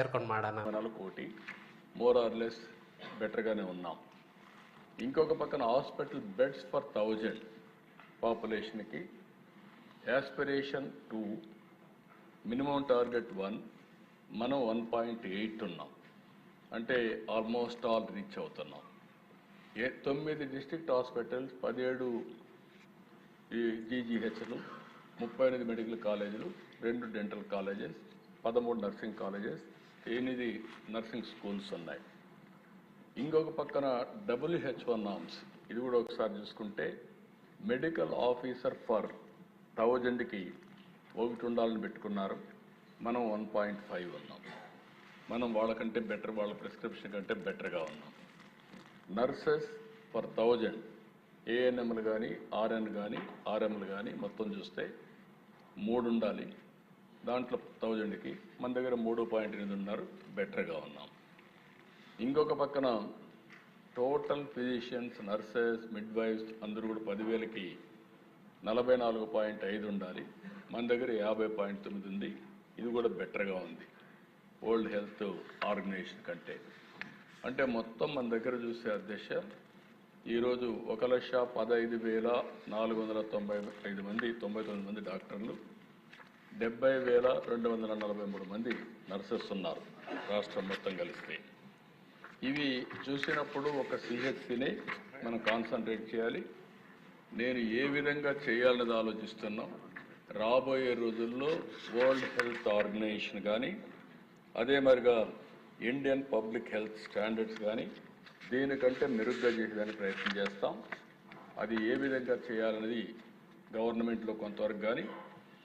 పేర్కొని మాడాను. 4 కోటి more or less బెటర్గానే ఉన్నాం. ఇంకొక పక్కన హాస్పిటల్ బెడ్స్ ఫర్ 1000 పాపులేషన్కి యాస్పిరేషన్ 2, మినిమం టార్గెట్ 1, మనం 1.8 ఉన్నాం. అంటే ఆల్మోస్ట్ ఆల్ రీచ్ అవుతున్నాం. 9 డిస్ట్రిక్ట్ హాస్పిటల్స్, 17 జీజీహెచ్లు, 38 మెడికల్ కాలేజీలు, 2 dental colleges, 13 nursing colleges, 8 nursing schools ఉన్నాయి. ఇంకొక పక్కన WHO నామ్స్, ఇది కూడా ఒకసారి చూసుకుంటే మెడికల్ ఆఫీసర్ ఫర్ 1000కి 1 ఉండాలని పెట్టుకున్నారు. మనం 1.5 ఉన్నాం. మనం వాళ్ళకంటే బెటర్, వాళ్ళ ప్రిస్క్రిప్షన్ కంటే బెటర్గా ఉన్నాం. నర్సెస్ ఫర్ 1000 ఏఎన్ఎంలు కానీ, ఆర్ఎన్ కానీ, ఆర్ఎంలు కానీ మొత్తం చూస్తే 3 ఉండాలి. దాంట్లో 1000కి మన దగ్గర 3.8 ఉన్నారు, బెటర్గా ఉన్నాం. ఇంకొక పక్కన టోటల్ ఫిజిషియన్స్, నర్సెస్, మిడ్వైఫ్స్ అందరూ కూడా 10,000కి 44.5 ఉండాలి. మన దగ్గర 50.9 ఉంది. ఇది కూడా బెటర్గా ఉంది వరల్డ్ హెల్త్ ఆర్గనైజేషన్ కంటే. అంటే మొత్తం మన దగ్గర చూస్తే అధ్యక్ష ఈరోజు 1,15,495 మంది, 99 మంది డాక్టర్లు, 70,243 మంది నర్సెస్ ఉన్నారు రాష్ట్రం మొత్తం కలిస్తే. ఇవి చూసినప్పుడు ఒక సిహెచ్సిని మనం కాన్సన్ట్రేట్ చేయాలి. నేను ఏ విధంగా చేయాలనేది ఆలోచిస్తున్నాం. రాబోయే రోజుల్లో వరల్డ్ హెల్త్ ఆర్గనైజేషన్ కానీ, అదే మరిగా ఇండియన్ పబ్లిక్ హెల్త్ స్టాండర్డ్స్ కానీ దీనికంటే మెరుగ్గా చేసేదానికి ప్రయత్నం చేస్తాం. అది ఏ విధంగా చేయాలనేది గవర్నమెంట్లో కొంతవరకు కానీ,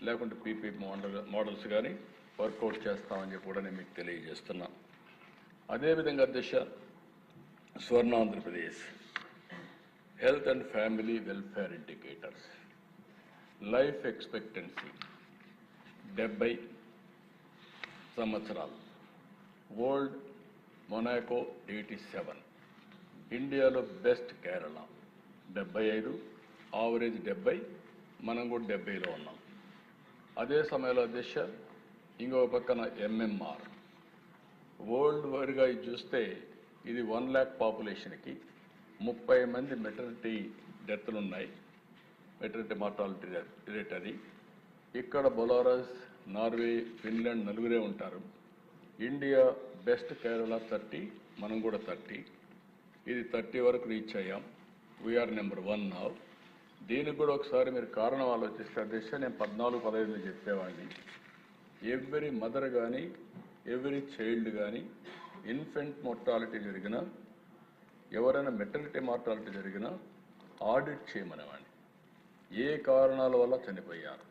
లేకుంటే పీపీ మోడల్స్ కానీ వర్కౌట్ చేస్తామని చెప్పి కూడా నేను మీకు తెలియజేస్తున్నా. అదేవిధంగా అధ్యక్ష, Swarnandhra Pradesh health and family welfare indicators, life expectancy 70 సంవత్సరాలు, వరల్డ్ మొనాకో 87, ఇండియాలో బెస్ట్ కేరళ 75, ఆవరేజ్ 70, మనం కూడా 70లో ఉన్నాం. అదే సమయంలో అధ్యక్ష ఇంకొక పక్కన ఎంఎంఆర్ వరల్డ్ వైడ్గా ఇది చూస్తే ఇది 1 lakh పాపులేషన్కి 30 మంది మెటర్నిటీ డెత్లు ఉన్నాయి. మెటర్నిటీ మార్టాలిటీ రేట్ అది. ఇక్కడ బొలారస్, నార్వే, ఫిన్లాండ్ 4 ఉంటారు. ఇండియా బెస్ట్ కేరళ 30, మనం కూడా 30. ఇది 30 వరకు రీచ్ అయ్యాం. VR number 1 now. దీనికి కూడా ఒకసారి మీరు కారణం ఆలోచిస్తే అధ్యక్ష, నేను 14-15 చెప్పేవాడిని. ఎవ్రీ మదర్ కానీ, ఎవ్రీ చైల్డ్ కానీ ఇన్ఫెంట్ మోర్టాలిటీ జరిగినా, ఎవరైనా మెటర్నిటీ మార్టాలిటీ జరిగినా ఆడిట్ చేయమనేవాడిని. ఏ కారణాల వల్ల చనిపోయారు,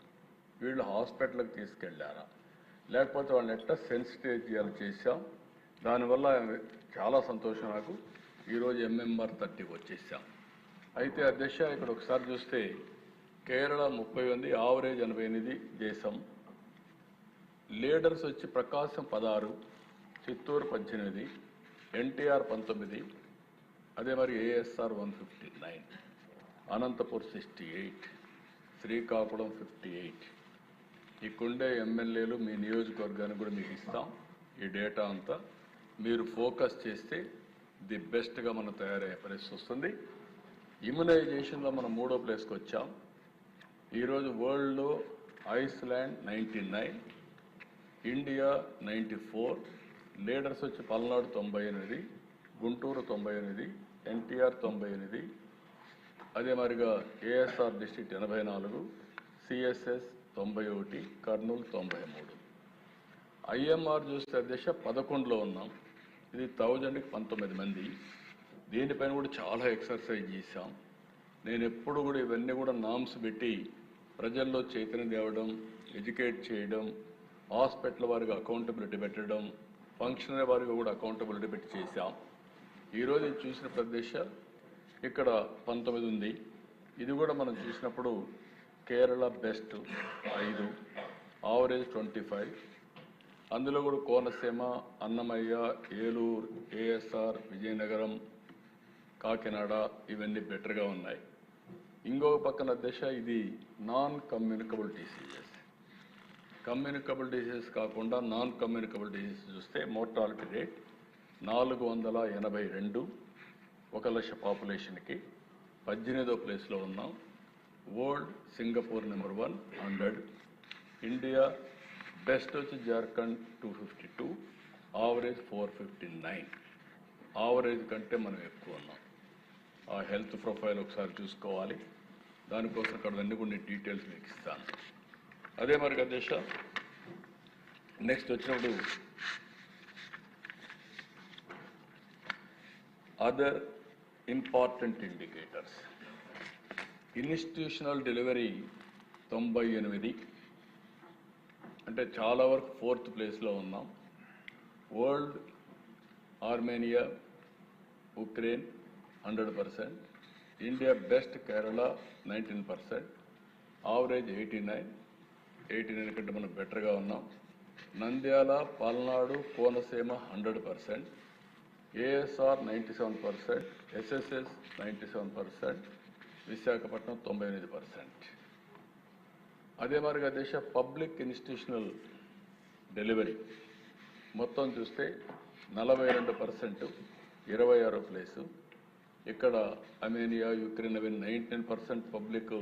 వీళ్ళు హాస్పిటల్కి తీసుకెళ్ళారా, లేకపోతే వాళ్ళని ఎట్లా సెన్సిటైజ్ చేయాలి చేశాం. దానివల్ల చాలా సంతోషం నాకు. ఈరోజు ఎంఎంఆర్ 30కి వచ్చేసాం. అయితే అధ్యక్ష ఇక్కడ ఒకసారి చూస్తే కేరళ 30 మంది, ఆవరేజ్ 88 దేశం. లీడర్స్ వచ్చి ప్రకాశం 16, చిత్తూరు 18, ఎన్టీఆర్ 19, అదే మరి ఏఎస్ఆర్ 159, అనంతపూర్ 68, శ్రీకాకుళం 58. ఇక్కడుండే ఎమ్మెల్యేలు మీ నియోజకవర్గానికి కూడా మీకు ఇస్తాం. ఈ డేటా అంతా మీరు ఫోకస్ చేస్తే ది బెస్ట్గా మనం తయారయ్యే పరిస్థితి వస్తుంది. ఇమ్యునైజేషన్లో మనం 3వ ప్లేస్కి వచ్చాం. ఈరోజు వరల్డ్లో ఐస్లాండ్ 99, ఇండియా 94, లీడర్స్ వచ్చి పల్నాడు 98, గుంటూరు 98, ఎన్టీఆర్ 98, అదే మరిగా ASR district 84, CSS 91, Kurnool 93. IMR చూస్తే అధ్యక్ష 11లో ఉన్నాం. ఇది 1000కి 19 మంది. దీనిపైన కూడా చాలా ఎక్సర్సైజ్ చేశాం. నేను ఎప్పుడు కూడా ఇవన్నీ కూడా నామ్స్ పెట్టి ప్రజల్లో చైతన్యం తేవడం, ఎడ్యుకేట్ చేయడం, హాస్పిటల్ వారిగా అకౌంటబిలిటీ పెట్టడం, ఫంక్షనరీ వారిగా కూడా అకౌంటబిలిటీ పెట్టి చేశాం. ఈరోజు ఇది చూసిన ప్రదేశ ఇక్కడ 19 ఉంది. ఇది కూడా మనం చూసినప్పుడు కేరళ బెస్ట్ 5, ఆవరేజ్ 25. అందులో కూడా కోనసీమ, అన్నమయ్య, ఏలూరు, ఏఎస్ఆర్, విజయనగరం, కాకినాడ ఇవన్నీ బెటర్గా ఉన్నాయి. ఇంకొక పక్కన దశ ఇది non communicable diseases. Communicable diseases కాకుండా నాన్ కమ్యూనికబుల్ డిసీజెస్ చూస్తే మోర్టాలిటీ రేట్ 482, 1 లక్ష పాపులేషన్కి 18వ ప్లేస్లో ఉన్నాం. World Singapore number 100, India best వచ్చి జార్ఖండ్ 252, ఆవరేజ్ 459. ఆవరేజ్ కంటే మనం ఎక్కువ ఉన్నాం. ఆ హెల్త్ ప్రొఫైల్ ఒకసారి చూసుకోవాలి. దానికోసం ఇక్కడ అన్ని కొన్ని డీటెయిల్స్ మీకు ఇస్తాను. అదే మరి అధ్యక్ష, నెక్స్ట్ వచ్చినప్పుడు other important indicators. Institutional delivery 98, అంటే చాలా వరకు 4th ప్లేస్లో ఉన్నాం. World Armenia, Ukraine 100%, India best Kerala 19%, average 89 కంటే మనం బెటర్గా ఉన్నాం. Nandyal, Palnadu, Konaseema 100%, ASR 97%, SSS 97%, Visakhapatnam 98%. అదే మరిగా దేశ పబ్లిక్ ఇన్స్టిట్యూషనల్ డెలివరీ మొత్తం చూస్తే 42%, 26వ ప్లేసు. ఇక్కడ అర్మేనియా, యుక్రెయిన్ అవి 19% పబ్లిక్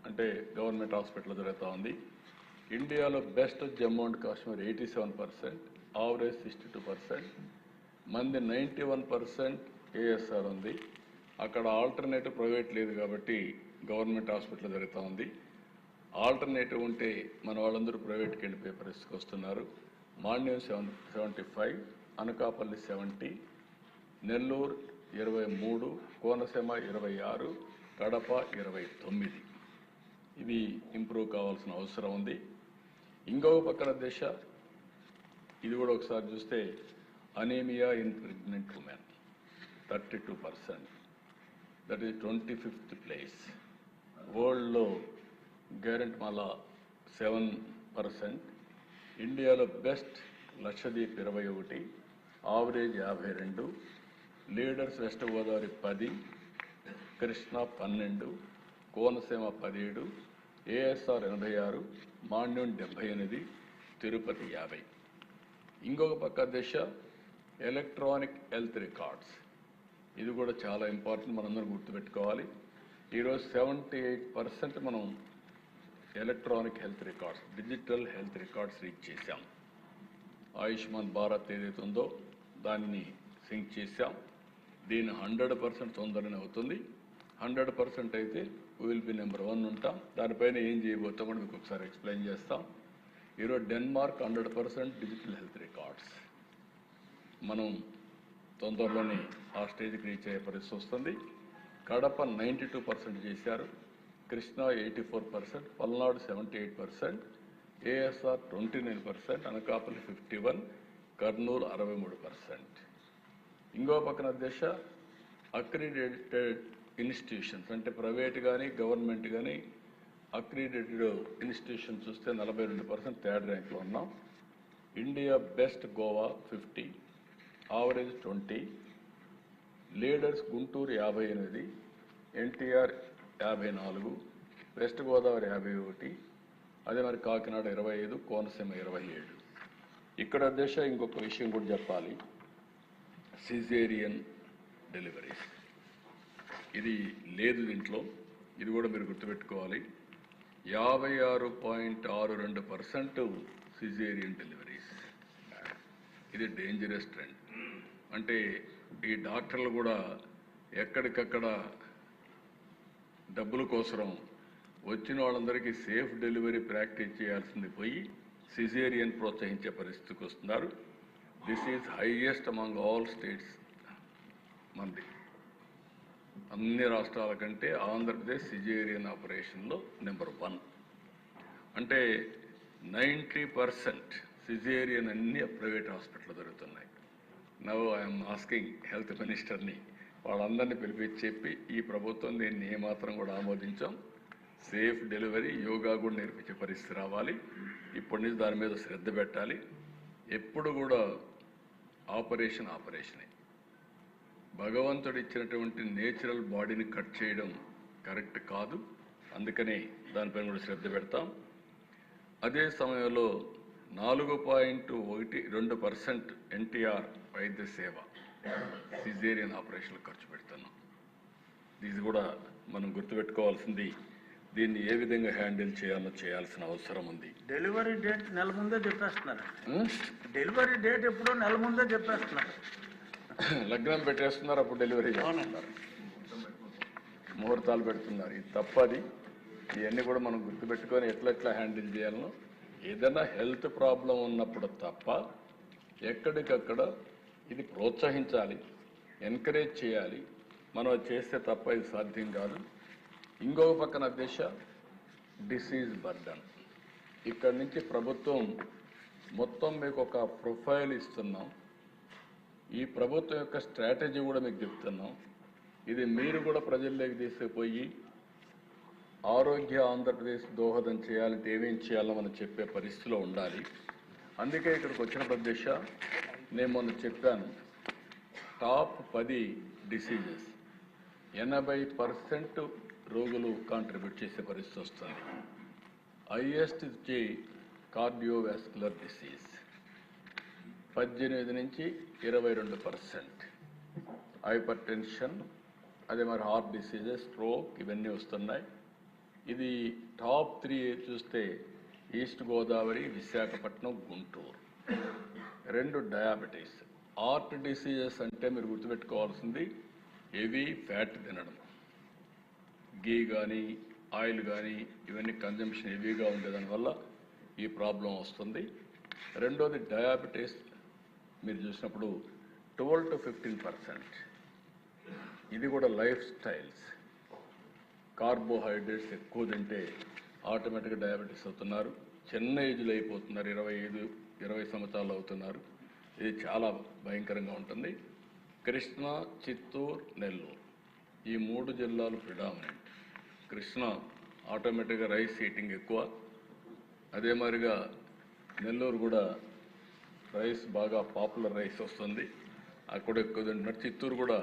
అంటే గవర్నమెంట్ హాస్పిటల్ జరుగుతూ ఉంది. ఇండియాలో best Jammu and Kashmir 87%, average 62%. మంది 91% ఏఎస్ఆర్ ఉంది. అక్కడ ఆల్టర్నేటివ్ ప్రైవేట్ లేదు కాబట్టి గవర్నమెంట్ హాస్పిటల్ జరుగుతూ ఉంది. ఆల్టర్నేటివ్ ఉంటే మన వాళ్ళందరూ ప్రైవేట్కి వెళ్ళిపోయే పరిస్థితికి వస్తున్నారు. మాన్యం 75, అనకాపల్లి 70, నెల్లూరు 23, కోనసీమ 26, కడప 29. ఇవి ఇంప్రూవ్ కావాల్సిన అవసరం ఉంది. ఇంకొక పక్కన దేశ ఇది కూడా ఒకసారి చూస్తే anaemia in pregnant women 32%, that is 25th place. వరల్డ్లో గ్యారెంట్మాలా 7%, ఇండియాలో best Lakshadweep 21, average 52, leaders west Godavari 10, Krishna 12, Konaseema 17, ASR 86, మాన్యం 78, Tirupati 50. ఇంకొక పక్క దిశ ఎలక్ట్రానిక్ హెల్త్ రికార్డ్స్. ఇది కూడా చాలా ఇంపార్టెంట్, మనందరం గుర్తుపెట్టుకోవాలి. ఈరోజు 78% మనం electronic health records, digital health records reach చేశాం. ఆయుష్మాన్ భారత్ ఏదైతే ఉందో దాన్ని సింక్ చేశాం. దీన్ని 100% తొందరనే అవుతుంది. 100% అయితే విల్ బి నెంబర్ 1 ఉంటాం. దానిపైన ఏం చేయబోతాం కూడా మీకు ఒకసారి ఎక్స్ప్లెయిన్ చేస్తాం. ఈరోజు డెన్మార్క్ 100% డిజిటల్ హెల్త్ రికార్డ్స్. మనం తొందరలోనే ఆ స్టేజ్కి రీచ్ అయ్యే పరిస్థితి వస్తుంది. కడప 92% చేశారు, కృష్ణా 84%, పల్నాడు 78%, ఏఎస్ఆర్ 29%, అనకాపల్లి 51, కర్నూలు 63%. ఇంకో పక్కన దేశ అక్రిడేటెడ్ ఇన్స్టిట్యూషన్స్ అంటే ప్రైవేట్ కానీ గవర్నమెంట్ కానీ అక్రిడేటెడ్ ఇన్స్టిట్యూషన్స్ చూస్తే 42% థర్డ్ ర్యాంక్లో ఉన్నాం. India best Goa 50, average 20, leaders Guntur 58, NTR 54, west Godavari 51, అదే మరి కాకినాడ 25, కోనసీమ 27. ఇక్కడ దేశ ఇంకొక విషయం కూడా చెప్పాలి, సిజేరియన్ డెలివరీస్. ఇది లేదు దీంట్లో, ఇది కూడా మీరు గుర్తుపెట్టుకోవాలి. 56.62% సిజేరియన్ డెలివరీస్. ఇది డేంజరస్ ట్రెండ్. అంటే ఈ డాక్టర్లు కూడా ఎక్కడికక్కడ డబ్బుల కోసం వచ్చిన వాళ్ళందరికీ సేఫ్ డెలివరీ ప్రాక్టీస్ చేయాల్సింది పోయి సిజేరియన్ ప్రోత్సహించే పరిస్థితికి వస్తున్నారు. This is highest among all states. మంది అన్ని రాష్ట్రాల కంటే ఆంధ్రప్రదేశ్ సిజేరియన్ ఆపరేషన్లో నెంబర్ 1. అంటే 90% సిజేరియన్ అన్ని ప్రైవేట్ హాస్పిటల్ జరుగుతున్నాయి. నవ్ ఐఎమ్ ఆస్కింగ్ హెల్త్ మినిస్టర్ని, వాళ్ళందరినీ పిలిపించి చెప్పి ఈ ప్రభుత్వం దీన్ని ఏమాత్రం కూడా ఆమోదించాం. సేఫ్ డెలివరీ, యోగా కూడా నేర్పించే పరిస్థితి రావాలి. ఇప్పటి నుంచి దాని మీద శ్రద్ధ పెట్టాలి. ఎప్పుడు కూడా ఆపరేషనే. భగవంతుడు ఇచ్చినటువంటి నేచురల్ బాడీని కట్ చేయడం కరెక్ట్ కాదు. అందుకనే దానిపైన కూడా శ్రద్ధ పెడతాం. అదే సమయంలో 4.12% ఎన్టీఆర్ వైద్య సేవ సిజేరియన్ ఆపరేషన్ ఖర్చు పెడుతున్నాం. ఇది కూడా మనం గుర్తుపెట్టుకోవాల్సింది. దీన్ని ఏ విధంగా హ్యాండిల్ చేయాల్సిన అవసరం ఉంది. డెలివరీ డేట్ నెల ముందే చెప్పేస్తున్నారు. డెలివరీ డేట్ ఎప్పుడో నెల ముందే చెప్పేస్తున్నారు. లగ్నం పెట్టేస్తున్నారు, అప్పుడు డెలివరీ చేస్తున్నారు, ముహూర్తాలు పెడుతున్నారు. ఇది తప్పది. ఇవన్నీ కూడా మనం గుర్తుపెట్టుకొని ఎట్లా హ్యాండిల్ చేయాలనో, ఏదైనా హెల్త్ ప్రాబ్లం ఉన్నప్పుడు తప్ప ఎక్కడికక్కడ ఇది ప్రోత్సహించాలి, ఎంకరేజ్ చేయాలి. మనం అది చేస్తే తప్ప ఇది సాధ్యం కాదు. ఇంకొక పక్కన డిసీజ్ బర్డన్. ఇక్కడి నుంచి ప్రభుత్వం మొత్తం మీకు ఒక ప్రొఫైల్ ఇస్తున్నాం. ఈ ప్రభుత్వం యొక్క స్ట్రాటజీ కూడా మీకు చెప్తున్నాం. ఇది మీరు కూడా ప్రజల్లోకి తీసుకుపోయి ఆరోగ్య ఆంధ్రప్రదేశ్ దోహదం చేయాలంటే ఏమేం చేయాలో మనం చెప్పే పరిస్థితిలో ఉండాలి. అందుకే ఇక్కడికి వచ్చిన నేను మొన్న చెప్పాను, టాప్ 10 డిసీజెస్ 80% రోగులు కాంట్రిబ్యూట్ చేసే పరిస్థితి వస్తుంది. హైయెస్ట్ వచ్చి కార్డియోవాస్కులర్ డిసీజ్ 18 నుంచి 22%, హైపర్ టెన్షన్, అదే మరి హార్ట్ డిసీజెస్, స్ట్రోక్, ఇవన్నీ వస్తున్నాయి. ఇది టాప్ 3 చూస్తే east Godavari, Visakhapatnam, Guntur. 2 diabetes. Heart diseases అంటే మీరు గుర్తుపెట్టుకోవాల్సింది హెవీ ఫ్యాట్ తినడం, గీ కానీ ఆయిల్ కానీ ఇవన్నీ కన్జంప్షన్ హెవీగా ఉండేదానివల్ల ఈ ప్రాబ్లం వస్తుంది. రెండోది డయాబెటీస్ మీరు చూసినప్పుడు 12 to 15%. ఇది కూడా లైఫ్ స్టైల్స్. కార్బోహైడ్రేట్స్ ఎక్కువ తింటే ఆటోమేటిక్గా డయాబెటీస్ అవుతున్నారు. చిన్న ఏజ్లో అయిపోతున్నారు, 25-20 సంవత్సరాలు అవుతున్నారు. ఇది చాలా భయంకరంగా ఉంటుంది. కృష్ణా, చిత్తూరు, నెల్లూరు ఈ 3 జిల్లాలు ప్రిడామినెంట్. కృష్ణా ఆటోమేటిక్గా రైస్ ఈటింగ్ ఎక్కువ, అదే మాదిరిగా నెల్లూరు కూడా రైస్ బాగా పాపులర్ రైస్ వస్తుంది, అక్కడ ఎక్కువ తింటున్నారు. చిత్తూరు కూడా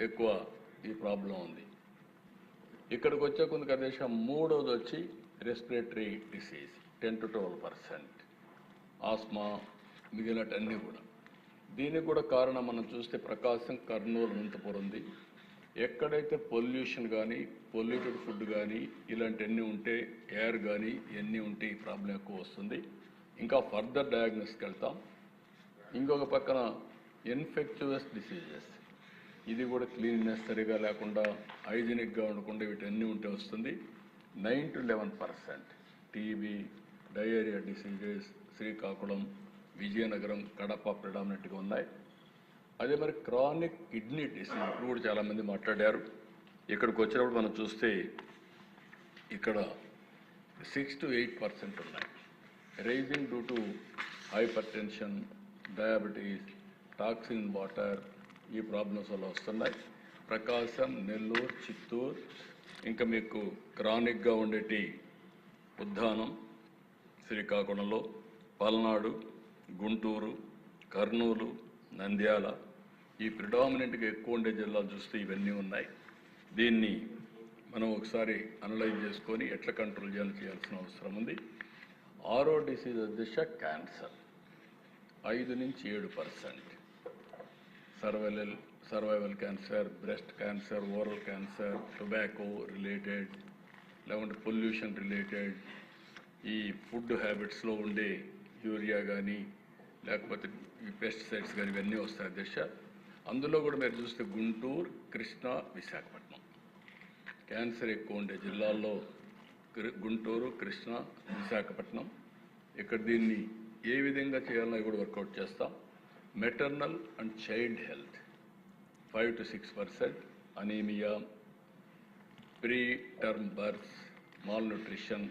ఎక్కువ ఈ ప్రాబ్లం ఉంది. ఇక్కడికి వచ్చే కొంత ప్రదేశం మూడోది వచ్చి రెస్పిరేటరీ డిసీజ్ 10 to 12%, ఆస్మా, మిగిలినటన్నీ కూడా. దీనికి కూడా కారణం మనం చూస్తే ప్రకాశం, కర్నూలు, అనంతపురం ఉంది. ఎక్కడైతే పొల్యూషన్ కానీ, పొల్యూటెడ్ ఫుడ్ కానీ ఇలాంటివన్నీ ఉంటే, ఎయిర్ కానీ ఇవన్నీ ఉంటే ఈ ప్రాబ్లం ఎక్కువ వస్తుంది. ఇంకా ఫర్దర్ డయాగ్నోస్కి వెళ్తాం. ఇంకొక పక్కన ఇన్ఫెక్చువస్ డిసీజెస్, ఇది కూడా క్లీన్నెస్ సరిగా లేకుండా, హైజీనిక్గా ఉండకుండా వీటన్నీ ఉంటే వస్తుంది. 9 to 11%. TB, diarrhoea diseases Srikakulam, Vizianagaram, Kadapa ప్రిడామినెంట్గా ఉన్నాయి. అదే మరి క్రానిక్ కిడ్నీ డిసీజ్ ఇప్పుడు కూడా చాలామంది మాట్లాడారు. ఇక్కడికి వచ్చినప్పుడు మనం చూస్తే ఇక్కడ 6 to 8% ఉన్నాయి. Rising due to hypertension, diabetes, toxin water, ఈ ప్రాబ్లమ్స్ వల్ల వస్తున్నాయి. ప్రకాశం, నెల్లూరు, చిత్తూరు, ఇంకా మీకు క్రానిక్గా ఉండేటి ఉద్దానం, శ్రీకాకుళంలో, పల్నాడు, గుంటూరు, కర్నూలు, నంద్యాల, ఈ ప్రిడామినెంట్గా ఎక్కువ ఉండే జిల్లాలు చూస్తే ఇవన్నీ ఉన్నాయి. దీన్ని మనం ఒకసారి అనలైజ్ చేసుకొని ఎట్లా కంట్రోల్ చేయాల్సిన అవసరం ఉంది. 6వ డిసీజ్ దిశ క్యాన్సర్ 5 నుంచి 7%. Survival cancer, breast cancer, oral cancer, tobacco related, లేకుంటే పొల్యూషన్ రిలేటెడ్, ఈ ఫుడ్ హ్యాబిట్స్లో ఉండే యూరియా కానీ లేకపోతే ఈ పెస్టిసైడ్స్ కానీ ఇవన్నీ వస్తాయి దిశ. అందులో కూడా మీరు చూస్తే గుంటూరు, కృష్ణా, విశాఖపట్నం క్యాన్సర్ ఎక్కువ ఉండే జిల్లాల్లో గుంటూరు, కృష్ణా, విశాఖపట్నం. ఇక్కడ దీన్ని ఏ విధంగా చేయాలో కూడా వర్కౌట్ చేస్తాం. Maternal and child health 5 to 6%, anaemia, pre term births, mall nutrition,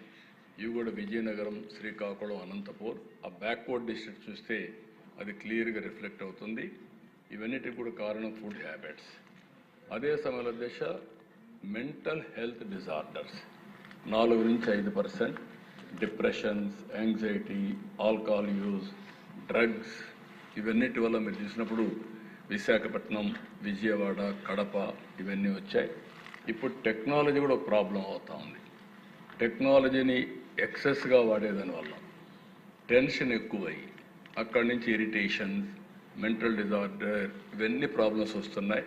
ఇవి కూడా విజయనగరం, శ్రీకాకుళం, అనంతపూర్. ఆ బ్యాక్వర్డ్ డిస్ట్రిక్ట్ చూస్తే అది క్లియర్గా రిఫ్లెక్ట్ అవుతుంది. ఇవన్నిటికి కూడా కారణం ఫుడ్ హ్యాబిట్స్. అదే సమయంలో మెంటల్ హెల్త్ డిజార్డర్స్ 4 నుంచి 5%, depressions, anxiety, alcohol use, drugs, ఇవన్నిటి వల్ల మీరు చూసినప్పుడు విశాఖపట్నం, విజయవాడ, కడప ఇవన్నీ వచ్చాయి. ఇప్పుడు టెక్నాలజీ కూడా ఒక ప్రాబ్లం అవుతా ఉంది. టెక్నాలజీని ఎక్సెస్గా వాడేదానివల్ల టెన్షన్ ఎక్కువయ్యి అక్కడి నుంచి ఇరిటేషన్, మెంటల్ డిజార్డర్, ఇవన్నీ ప్రాబ్లమ్స్ వస్తున్నాయి.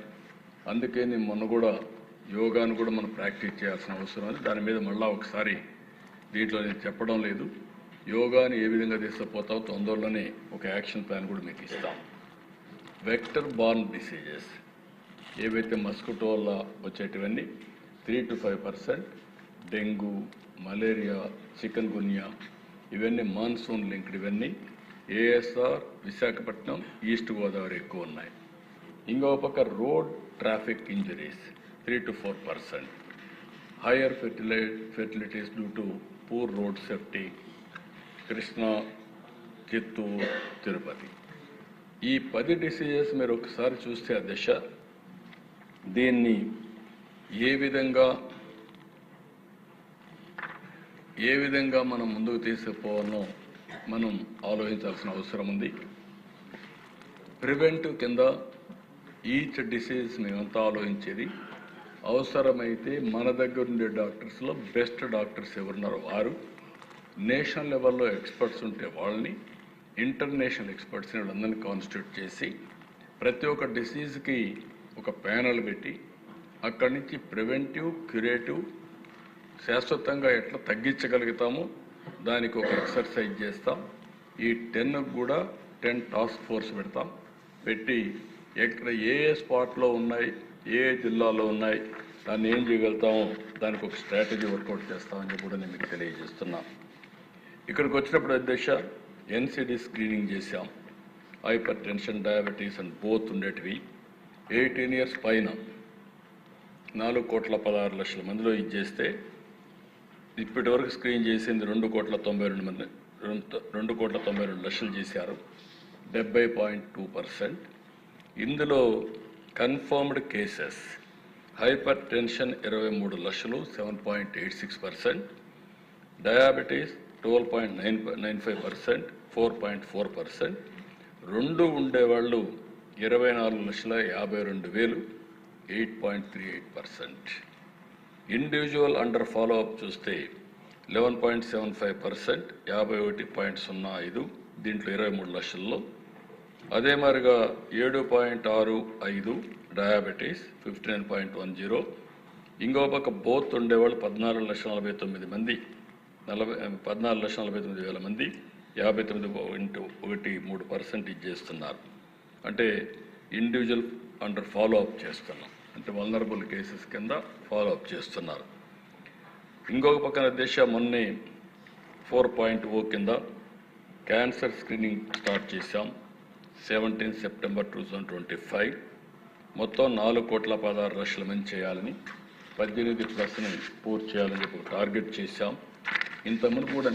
అందుకే నేను మొన్న కూడా యోగాను కూడా మనం ప్రాక్టీస్ చేయాల్సిన అవసరం ఉంది. దాని మీద మళ్ళీ ఒకసారి దీంట్లో నేను చెప్పడం లేదు. యోగాని ఏ విధంగా తీసుకుపోతామో తొందరలోనే ఒక యాక్షన్ ప్లాన్ కూడా మీకు ఇస్తాం. వెక్టర్ బార్న్ డిసీజెస్ ఏవైతే మస్కిటో వల్ల వచ్చేటివన్నీ 3 to 5%, dengue, malaria, chikungunya, ఇవన్నీ మాన్సూన్ లింక్డ్. ఇవన్నీ ఏఎస్ఆర్, విశాఖపట్నం, ఈస్ట్ గోదావరి ఎక్కువ ఉన్నాయి. ఇంకో పక్క road traffic injuries 3 to 4%, higher fertilities due to poor road safety, Krishna, Chittoor, Tirupati. ఈ 10 డిసీజెస్ మీరు ఒకసారి చూస్తే ఆ దశ దీన్ని ఏ విధంగా మనం ముందుకు తీసుకుపోవాలో మనం ఆలోచించాల్సిన అవసరం ఉంది. ప్రివెంటివ్ కింద ఈచ్ డిసీజ్ మేమంతా ఆలోచించేది. అవసరమైతే మన దగ్గర ఉండే డాక్టర్స్లో బెస్ట్ డాక్టర్స్ ఎవరున్నారో వారు, నేషనల్ లెవెల్లో ఎక్స్పర్ట్స్ ఉంటే వాళ్ళని, ఇంటర్నేషనల్ ఎక్స్పర్ట్స్ని వాళ్ళందరినీ కాన్స్టిట్యూట్ చేసి ప్రతి ఒక్క డిసీజ్కి ఒక ప్యానల్ పెట్టి అక్కడి నుంచి ప్రివెంటివ్, క్యూరేటివ్, శాశ్వతంగా ఎట్లా తగ్గించగలుగుతామో దానికి ఒక ఎక్సర్సైజ్ చేస్తాం. ఈ 10 కూడా 10 టాస్క్ ఫోర్స్ పెట్టి ఎక్కడ ఏ స్పాట్లో ఉన్నాయి, ఏ జిల్లాలో ఉన్నాయి, దాన్ని ఏం చేయగలుగుతామో దానికి ఒక స్ట్రాటజీ వర్కౌట్ చేస్తామని చెప్పి కూడా నేను మీకు తెలియజేస్తున్నా. ఇక్కడికి వచ్చినప్పుడు అధ్యక్ష ఎన్సిడి స్క్రీనింగ్ చేశాం. Hyper tension, diabetes and both ఉండేటివి. 18 years పైన 4,16,00,000 మందిలో ఇది చేస్తే ఇప్పటి వరకు స్క్రీన్ చేసింది 2,92,00,000 చేశారు, 70.2%. ఇందులో కన్ఫర్మ్డ్ కేసెస్ హైపర్ టెన్షన్ 23 లక్షలు, 7.86%, డయాబెటీస్ 12.95%, 4.4%, రెండు ఉండేవాళ్ళు 24,52,000, 8.38%. ఇండివిజువల్ అండర్ ఫాలోఅప్ చూస్తే 11.75%, 51.05, దీంట్లో 23 లక్షల్లో. అదే మాదిరిగా 7.65 డయాబెటీస్, 59.10. ఇంకో పక్క బోత్ ఉండేవాళ్ళు 14,49,000 మంది, 14,49,000 మంది, 59.13% ఇచ్చేస్తున్నారు. అంటే ఇండివిజువల్ అండర్ ఫాలోఅప్ చేస్తున్నాం, అంటే వల్నరబుల్ కేసెస్ కింద ఫాలోఅప్ చేస్తున్నారు. ఇంకొక పక్కన దేశ మొన్నే 4.0 కింద క్యాన్సర్ స్క్రీనింగ్ స్టార్ట్ చేశాం. 17 September 2025 మొత్తం 4,16,00,000 మంది చేయాలని, 18+ పూర్తి చేయాలని చెప్పి టార్గెట్ చేశాం. ఇంతకుముందు కూడా